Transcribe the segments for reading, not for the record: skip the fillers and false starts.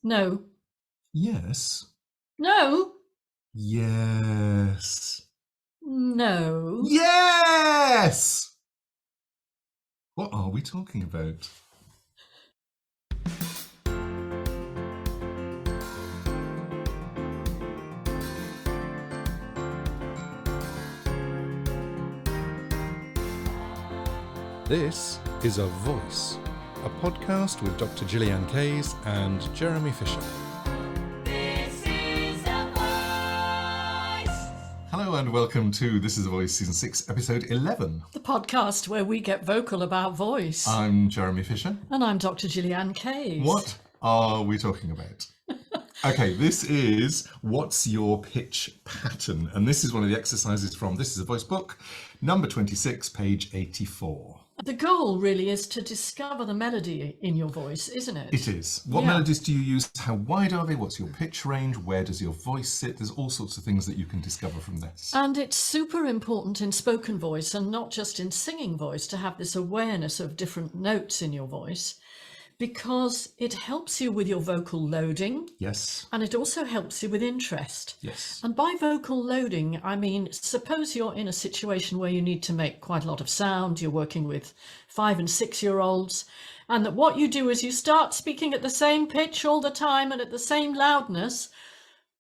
No. Yes. No. Yes. No. Yes! What are we talking about? This is A Voice, a podcast with Dr. Gillyanne and Jeremy Fisher. This is a voice. Hello and welcome to This is A Voice Season 6, Episode 11. The podcast where we get vocal about voice. I'm Jeremy Fisher. And I'm Dr. Gillyanne Case. What are we talking about? Okay, this is What's Your Pitch Pattern? And this is one of the exercises from This is a Voice book, number 26, page 84. The goal really is to discover the melody in your voice, isn't it? It is. What melodies do you use? How wide are they? What's your pitch range? Where does your voice sit? There's all sorts of things that you can discover from this. And it's super important in spoken voice and not just in singing voice to have this awareness of different notes in your voice, because it helps you with your vocal loading. Yes. And it also helps you with interest. Yes. And by vocal loading, I mean, suppose you're in a situation where you need to make quite a lot of sound, you're working with 5 and 6-year-olds, and that what you do is you start speaking at the same pitch all the time and at the same loudness.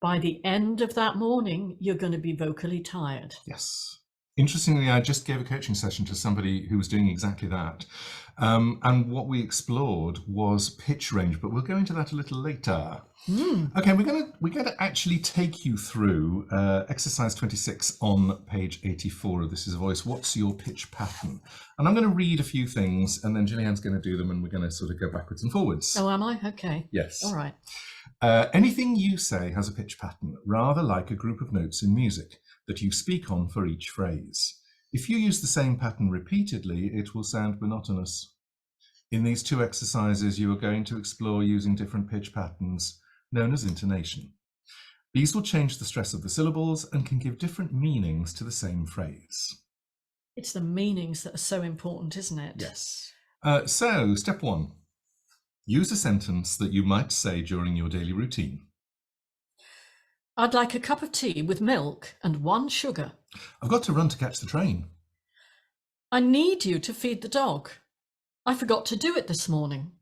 By the end of that morning, you're going to be vocally tired. Yes. Interestingly, I just gave a coaching session to somebody who was doing exactly that. And what we explored was pitch range, but we'll go into that a little later. Okay, we're going to actually take you through exercise 26 on page 84 of This is a Voice. What's your pitch pattern? And I'm going to read a few things, and then Gillian's going to do them, and we're going to sort of go backwards and forwards. Oh, am I? Okay. Yes. All right. Anything you say has a pitch pattern, rather like a group of notes in music that you speak on for each phrase. If you use the same pattern repeatedly, it will sound monotonous. In these two exercises, you are going to explore using different pitch patterns, known as intonation. These will change the stress of the syllables and can give different meanings to the same phrase. It's the meanings that are so important, isn't it? Yes. So, step 1. Use a sentence that you might say during your daily routine. I'd like a cup of tea with milk and 1 sugar. I've got to run to catch the train. I need you to feed the dog. I forgot to do it this morning.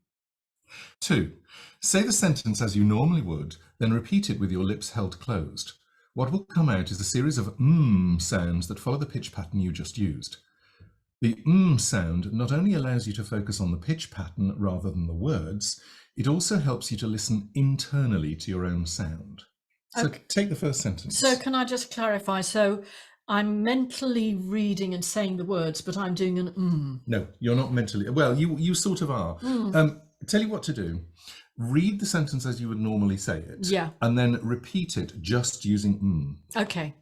2. Say the sentence as you normally would, then repeat it with your lips held closed. What will come out is a series of sounds that follow the pitch pattern you just used. The sound not only allows you to focus on the pitch pattern rather than the words, it also helps you to listen internally to your own sound. So take the first sentence. So can I just clarify? So I'm mentally reading and saying the words, but I'm doing an No, you're not mentally. Well, you sort of are. Tell you what to do. Read the sentence as you would normally say it. Yeah. And then repeat it just using Okay.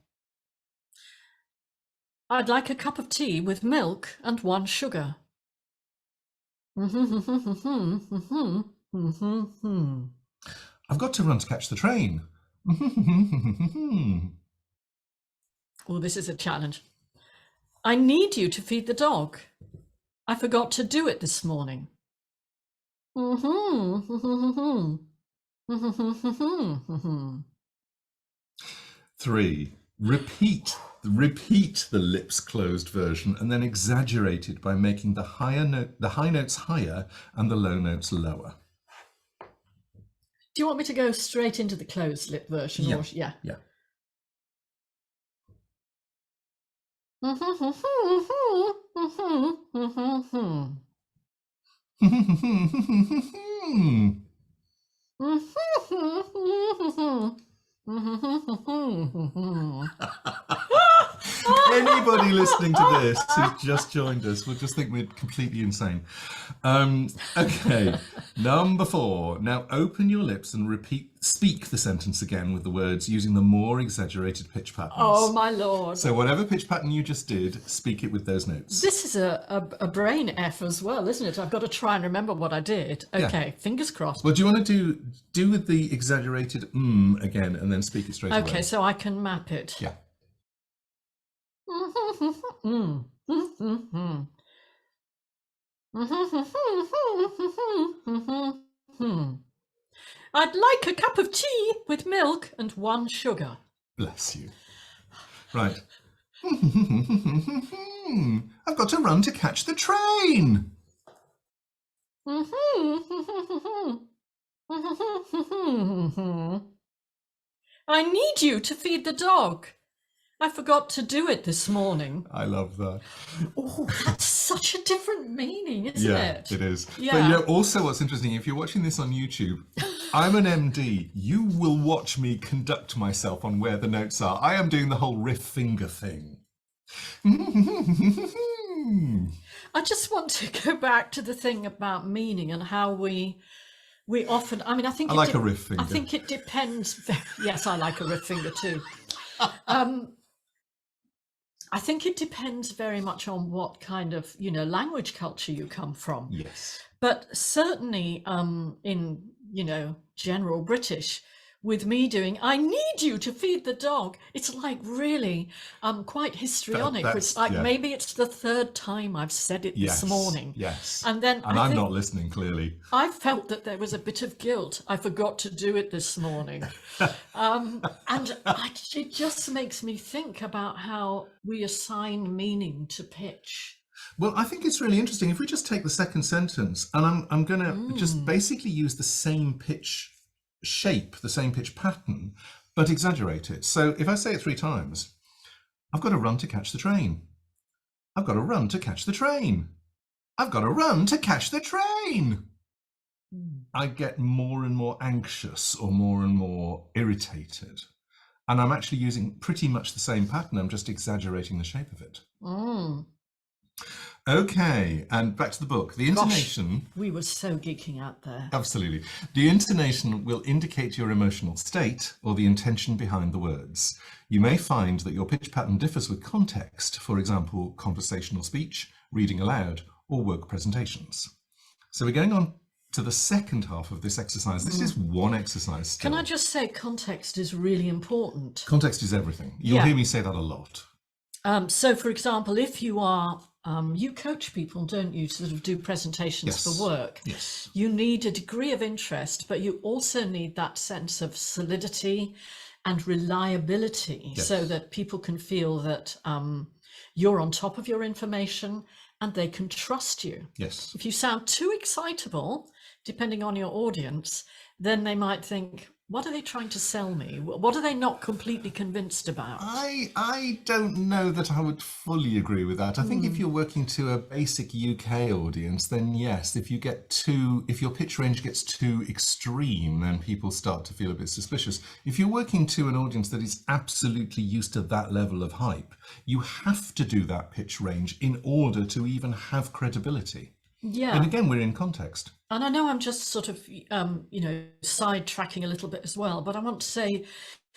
I'd like a cup of tea with milk and 1 sugar. I've got to run to catch the train. Oh, this is a challenge. I need you to feed the dog. I forgot to do it this morning. 3. Repeat the lips closed version and then exaggerate it by making the high notes higher and the low notes lower. Do you want me to go straight into the closed lip version? Yeah. Or, yeah. Yeah. Anybody listening to this who's just joined us will just think we're completely insane. Okay, number 4. Now open your lips and speak the sentence again with the words using the more exaggerated pitch patterns. Oh my lord. So whatever pitch pattern you just did, speak it with those notes. This is a brain F as well, isn't it? I've got to try and remember what I did. Okay, yeah. Fingers crossed. Well, do you want to do with the exaggerated again and then speak it straight away? Okay, so I can map it. Yeah. I'd like a cup of tea with milk and 1 sugar. Bless you. Right. I've got to run to catch the train. I need you to feed the dog. I forgot to do it this morning. I love that. Oh, that's such a different meaning, isn't it? It is. Yeah. But you know, also what's interesting, if you're watching this on YouTube, I'm an MD. You will watch me conduct myself on where the notes are. I am doing the whole riff finger thing. I just want to go back to the thing about meaning and how we often, I mean, I think I like a riff finger. I think it depends. Yes, I like a riff finger too. I think it depends very much on what kind of, language culture you come from. Yes. But certainly in, general British, with me doing, I need you to feed the dog. It's like really quite histrionic. It's like maybe it's the 3rd time I've said it this morning. Yes. And then I'm not listening, clearly. I felt that there was a bit of guilt. I forgot to do it this morning. It just makes me think about how we assign meaning to pitch. Well, I think it's really interesting. If we just take the second sentence, and I'm going to just basically use the same pitch shape, the same pitch pattern, but exaggerate it. So if I say it 3 times, I've got to run to catch the train. I've got to run to catch the train. I've got to run to catch the train. I get more and more anxious or more and more irritated. And I'm actually using pretty much the same pattern. I'm just exaggerating the shape of it. Okay, and back to the book. The intonation... Gosh, we were so geeking out there. Absolutely. The intonation will indicate your emotional state or the intention behind the words. You may find that your pitch pattern differs with context, for example, conversational speech, reading aloud, or work presentations. So we're going on to the second half of this exercise. This is one exercise still. Can I just say context is really important? Context is everything. You'll hear me say that a lot. So, for example, if you are, you coach people, don't you, to sort of do presentations for work? Yes. You need a degree of interest, but you also need that sense of solidity and reliability so that people can feel that you're on top of your information and they can trust you. Yes. If you sound too excitable, depending on your audience, then they might think, what are they trying to sell me? What are they not completely convinced about? I don't know that I would fully agree with that. I think if you're working to a basic UK audience, then yes, if your pitch range gets too extreme, then people start to feel a bit suspicious. If you're working to an audience that is absolutely used to that level of hype, you have to do that pitch range in order to even have credibility. Yeah. And again, we're in context. And I know I'm just sort of, sidetracking a little bit as well, but I want to say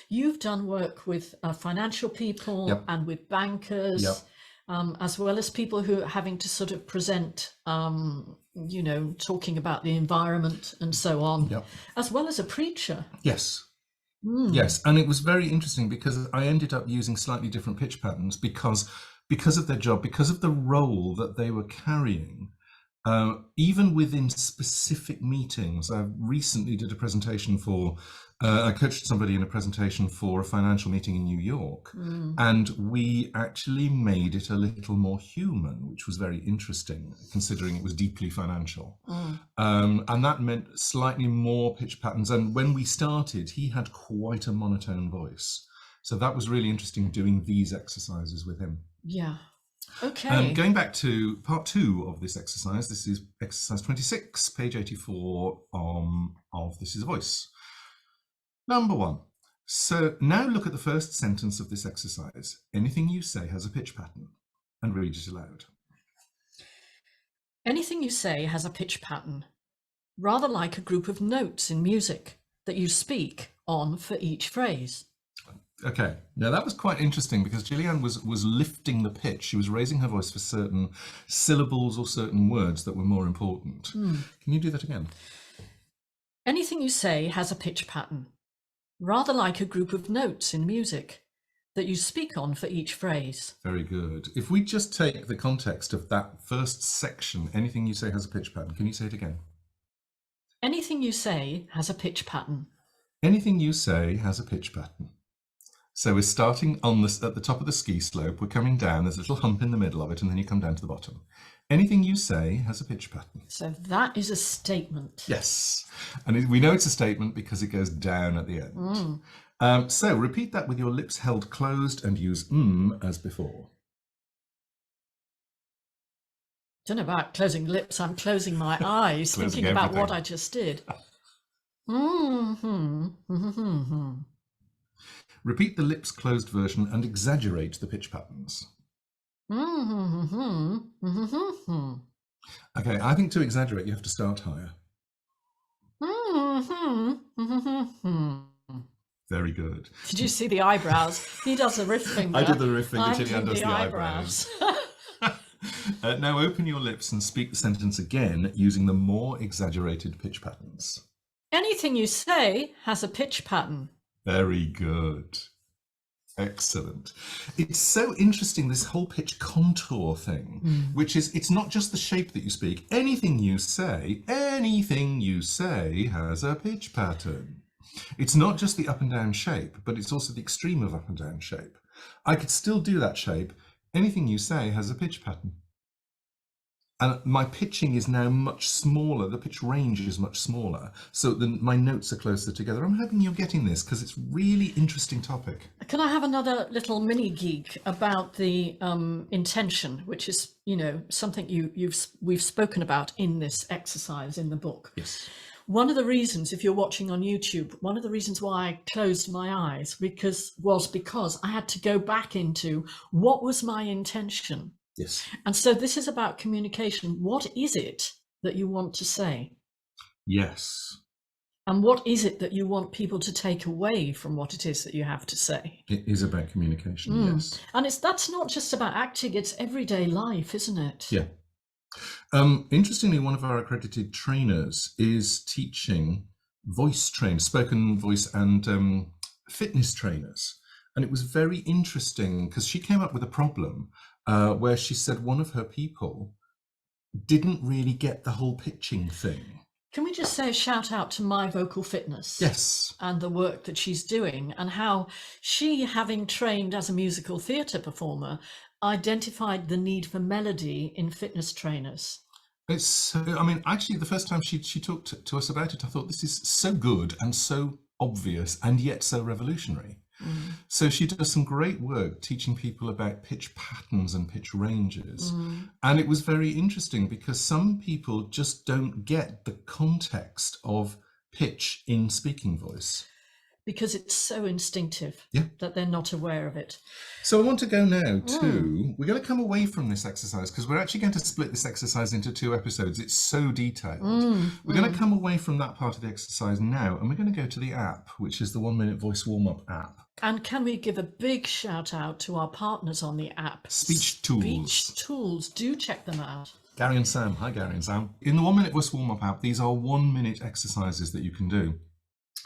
you've done work with financial people and with bankers, as well as people who are having to sort of present, talking about the environment and so on, as well as a preacher. Yes. Yes. And it was very interesting because I ended up using slightly different pitch patterns because of their job, because of the role that they were carrying. Even within specific meetings, I recently did a presentation I coached somebody in a presentation for a financial meeting in New York, and we actually made it a little more human, which was very interesting, considering it was deeply financial. And that meant slightly more pitch patterns. And when we started, he had quite a monotone voice. So that was really interesting doing these exercises with him. Yeah. Okay. Going back to part 2 of this exercise, this is exercise 26, page 84 of This is a Voice. Number 1. So now look at the first sentence of this exercise. Anything you say has a pitch pattern, and read it aloud. Anything you say has a pitch pattern, rather like a group of notes in music that you speak on for each phrase. Okay, now that was quite interesting because Gillyanne was lifting the pitch. She was raising her voice for certain syllables or certain words that were more important. Can you do that again? Anything you say has a pitch pattern, rather like a group of notes in music that you speak on for each phrase. Very good. If we just take the context of that first section, anything you say has a pitch pattern, can you say it again? Anything you say has a pitch pattern. Anything you say has a pitch pattern. So we're starting on this at the top of the ski slope. We're coming down. There's a little hump in the middle of it, and then you come down to the bottom. Anything you say has a pitch pattern. So that is a statement. Yes. And we know it's a statement because it goes down at the end. So repeat that with your lips held closed and use as before. Don't know about closing lips. I'm closing my eyes, Closing thinking about what everything. I just did. Repeat the lips closed version and exaggerate the pitch patterns. Okay, I think to exaggerate, you have to start higher. Very good. Did you see the eyebrows? He does the riff finger. I did the riff finger, I'm Gillyanne doing does the eyebrows. Now open your lips and speak the sentence again using the more exaggerated pitch patterns. Anything you say has a pitch pattern. Very good. Excellent. It's so interesting, this whole pitch contour thing, which is, it's not just the shape that you speak. Anything you say has a pitch pattern. It's not just the up and down shape, but it's also the extreme of up and down shape. I could still do that shape. Anything you say has a pitch pattern. And my pitching is now much smaller. The pitch range is much smaller, so my notes are closer together. I'm hoping you're getting this because it's a really interesting topic. Can I have another little mini geek about the intention, which is, you know, something we've spoken about in this exercise in the book. Yes. One of the reasons, if you're watching on YouTube, one of the reasons why I closed my eyes was because I had to go back into what was my intention. Yes. And so this is about communication. What is it that you want to say? Yes. And what is it that you want people to take away from what it is that you have to say? It is about communication, yes. And that's not just about acting, it's everyday life, isn't it? Yeah. Interestingly, one of our accredited trainers is teaching voice trainers, spoken voice and fitness trainers. And it was very interesting because she came up with a problem where she said one of her people didn't really get the whole pitching thing. Can we just say a shout out to My Vocal Fitness? Yes. And the work that she's doing, and how she, having trained as a musical theatre performer, identified the need for melody in fitness trainers. It's, I mean, actually, the first time she talked to us about it, I thought this is so good and so obvious and yet so revolutionary. So she does some great work teaching people about pitch patterns and pitch ranges. And it was very interesting because some people just don't get the context of pitch in speaking voice. Because it's so instinctive that they're not aware of it. So I want to go now to, we're going to come away from this exercise because we're actually going to split this exercise into 2 episodes. It's so detailed. We're going to come away from that part of the exercise now, and we're going to go to the app, which is the 1 Minute Voice Warmup app. And can we give a big shout out to our partners on the app? Speech Tools. Speech Tools. Do check them out. Gary and Sam. Hi, Gary and Sam. In the 1 Minute Voice Warmup app, these are 1-minute exercises that you can do.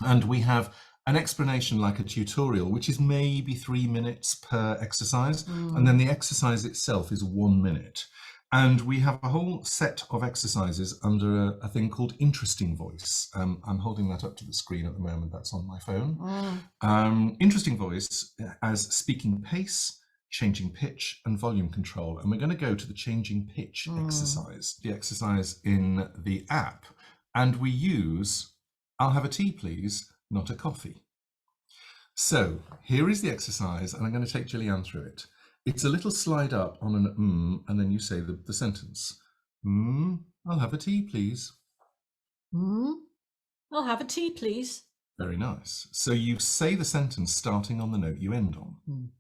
And we have an explanation like a tutorial, which is maybe 3 minutes per exercise. And then the exercise itself is 1 minute. And we have a whole set of exercises under a thing called Interesting Voice. I'm holding that up to the screen at the moment. That's on my phone. Interesting Voice as speaking pace, changing pitch and volume control. And we're going to go to the changing pitch exercise, the exercise in the app. And we use, I'll have a tea, please, not a coffee. So here is the exercise, and I'm going to take Gillyanne through it. It's a little slide up on an and then you say the sentence. I'll have a tea, please. I'll have a tea, please. Very nice. So you say the sentence starting on the note you end on.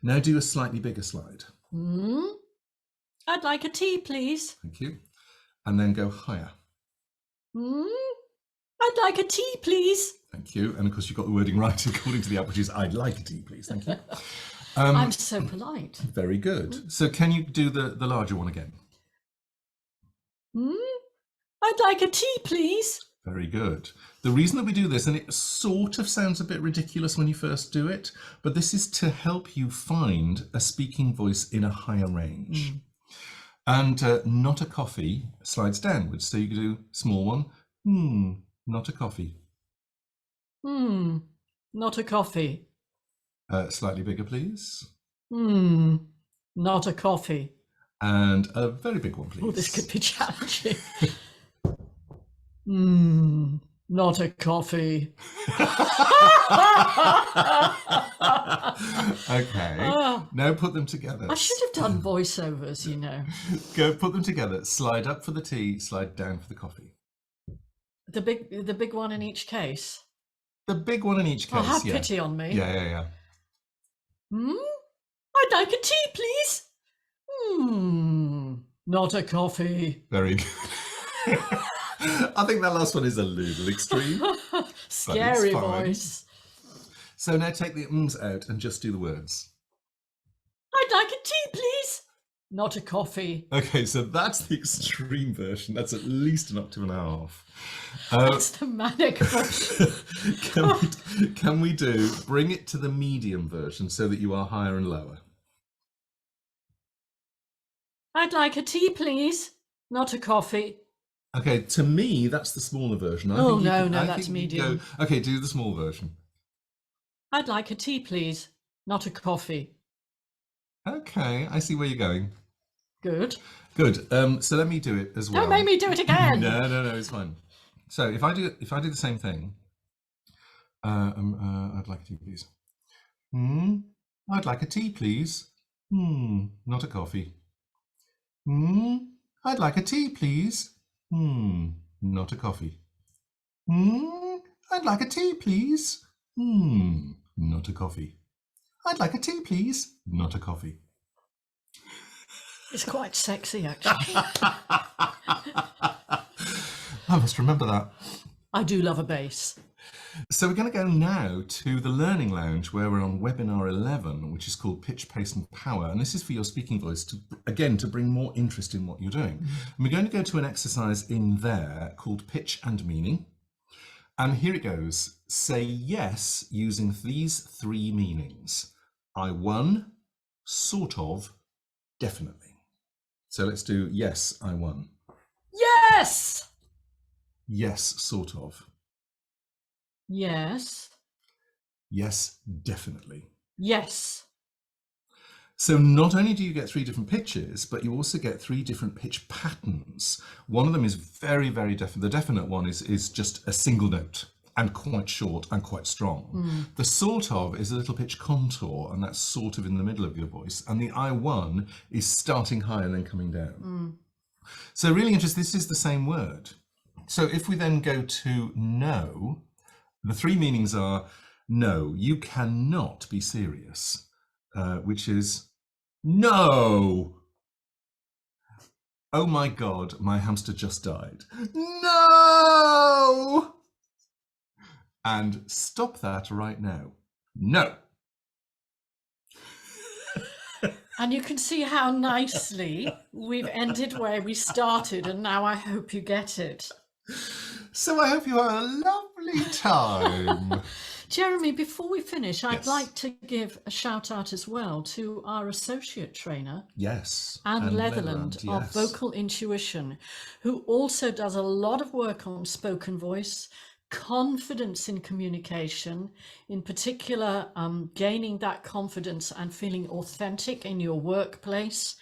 Now do a slightly bigger slide. I'd like a tea, please. Thank you. And then go higher. I'd like a tea, please. Thank you. And of course, you've got the wording right according to the app, which is I'd like a tea, please. Thank you. I'm so polite. Very good. So can you do the larger one again? I'd like a tea, please. Very good. The reason that we do this, and it sort of sounds a bit ridiculous when you first do it, but this is to help you find a speaking voice in a higher range. And not a coffee slides downwards. So you can do small one, Not a coffee. Not a coffee. Slightly bigger, please. Not a coffee. And a very big one, please. Oh, this could be challenging. Not a coffee. Okay. Now put them together. I should have done voiceovers, you know. Go put them together. Slide up for the tea, slide down for the coffee. The big one in each case. The big one in each case. Oh, have yeah. pity on me. Yeah. I'd like a tea, please. Not a coffee. Very good. I think that last one is a little extreme. Scary fine. voice. So now take the ums out and just do the words. I'd like a tea, please. Not a coffee. Okay, so that's the extreme version. That's at least an octave and a half. That's the manic version. Can we do bring it to the medium version so that you are higher and lower? I'd like a tea, please. Not a coffee. Okay, to me, that's the smaller version. Oh, think you no, can- no, I that's think you can medium. go- Okay, do the small version. I'd like a tea, please. Not a coffee. Okay, I see where you're going. Good. Good. So let me do it as well. Don't make me do it again. No, it's fine. So if I do the same thing, I'd like a tea, please. I'd like a tea, please. Not a coffee. I'd like a tea, please. Not a coffee. I'd like a tea, please. Not a coffee. I'd like a tea, please. Not a coffee. It's quite sexy, actually. I must remember that. I do love a bass. So we're going to go now to the Learning Lounge where we're on webinar 11, which is called Pitch, Pace and Power. And this is for your speaking voice to bring more interest in what you're doing. And we're going to go to an exercise in there called Pitch and Meaning. And here it goes. Say yes using these three meanings. I won, sort of, definitely. So let's do yes, I won. Yes! Yes, sort of. Yes. Yes, definitely. Yes. So not only do you get three different pitches, but you also get three different pitch patterns. One of them is very, very definite. The definite one is just a single note and quite short and quite strong. The sort of is a little pitch contour, and that's sort of in the middle of your voice. And the I1 is starting high and then coming down. So really interesting, this is the same word. So if we then go to no, the three meanings are no, you cannot be serious, which is no. Oh my God, my hamster just died. No! And stop that right now. No. And you can see how nicely we've ended where we started, and now I hope you get it. So I hope you have a lovely time. Jeremy, before we finish, I'd Yes. like to give a shout out as well to our associate trainer, Yes. Anne Leatherland of yes. Vocal Intuition, who also does a lot of work on spoken voice, confidence in communication, in particular, gaining that confidence and feeling authentic in your workplace.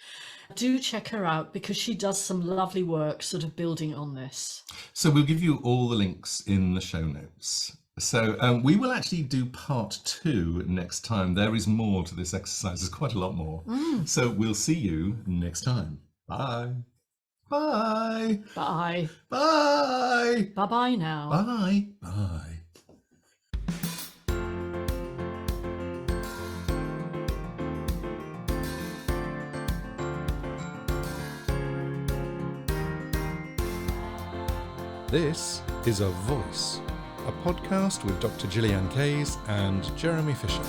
Do check her out because she does some lovely work sort of building on this. So we'll give you all the links in the show notes. So we will actually do part 2 next time. There is more to this exercise. There's quite a lot more. So we'll see you next time. Bye. Bye. Bye. Bye. Bye-bye now. Bye. Bye. This is A Voice, a podcast with Dr. Gillyanne Kays and Jeremy Fisher.